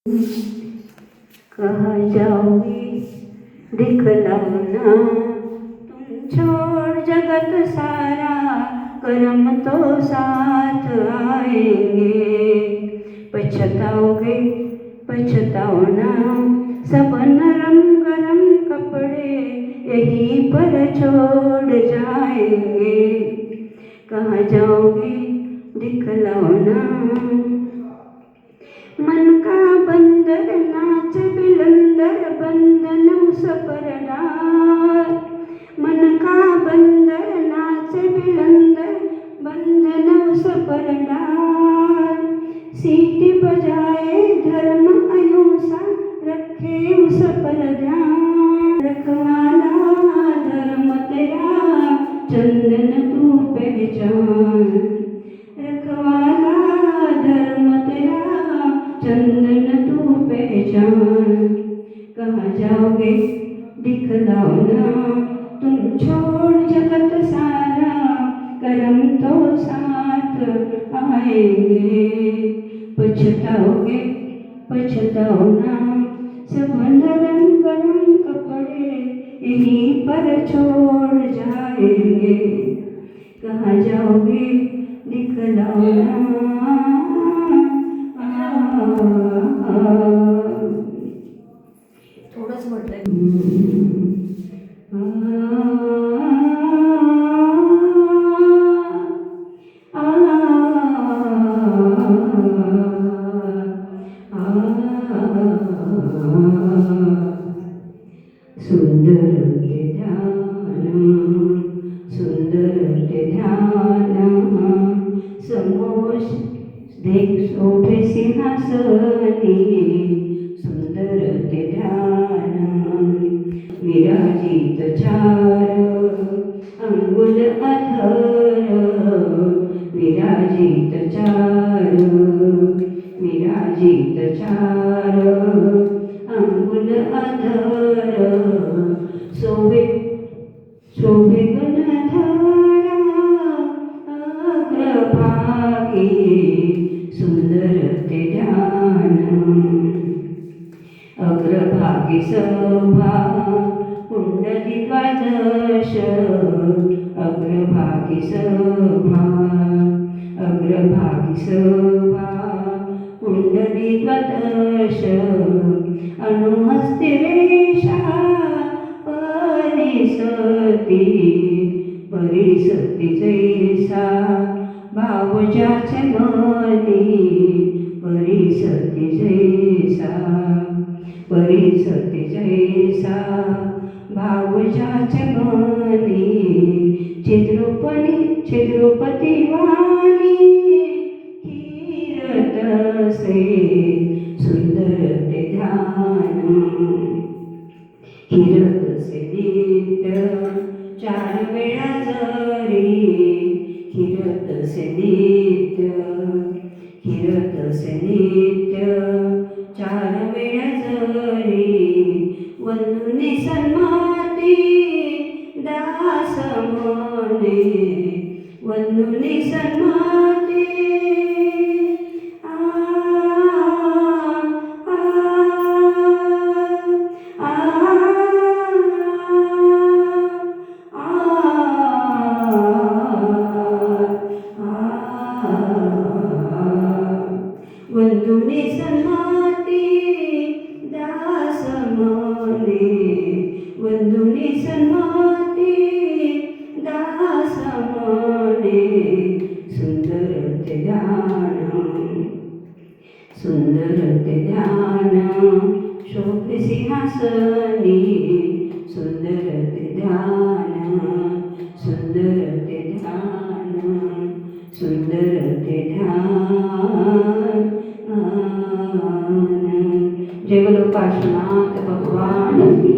कहाँ जाओगे दिखलाना, तुम छोड़ जगत सारा, कर्म तो साथ आएंगे। पछताओगे पछताओना, सब नरम गरम कपड़े यहीं पर छोड़ जाएंगे। कहाँ जाओगे दिखलाना, मन का बंदर नाच बिलंदर बंधन उस पर डाल। मन का बंदर नाच बिलंदर बंधन उस पर डाल। सीटी बजाए धर्म अहिंसा रखे उस पर ध्यान। रखवाला धर्म तेरा चंदन तू पहचान। रखवाला धर्म तेरा चंदन तू पहचान। कहाँ जाओगे दिखलाना, तुम छोड़ जगत सारा, कर्म तो साथ आएंगे। पछताओगे पछताओना, सब नरम गरम कपड़े यहीं पर छोड़ जाएंगे। कहाँ जाओगे दिखलाना। थोडंच म्हटलंय. सुंदर ते ध्यान, सुंदर ते ध्यान, समोश देख शोभे सिंहासनी, सुंदर ते ध्यान. विराजित चार अंगुल अधर, विराजित चार, विराजित चार अंगुल अधर. शोभे शोभे गणधरा अग्रभागी, सुंदर ते ध्यान. अग्रभागी सभा कुंडली द्वादश, अग्रभागी सभा, अग्रभागी सभा कुंडली द्वादश. अनुहस्ते रेषा परिसती, परिसती जैसा भाव ज्याचे मनी, परिसती जैसा, परिसती जैसा भाव ज्याचे मनी. छिद्रोपती वाणी कीरत से, सुंदर ते ध्यान. कीरत से नित्य चार वेळा जरी, कीरत से नित्य, कीरत से नित्य चार वेळा जरी. वंदुनी सन्माती दास मने, वंदुनी सन्माती. वंदुनी सन्माती दास मने, वंदुनी सन्माती दास मने. सुंदर ते ध्यान, सुंदर ते ध्यान शोभे सिंहासनी, सुंदर ते ध्यान, सुंदर ते ध्यान, सुंदर ते ध्यान. जय बोलो काशीनाथ भगवान की.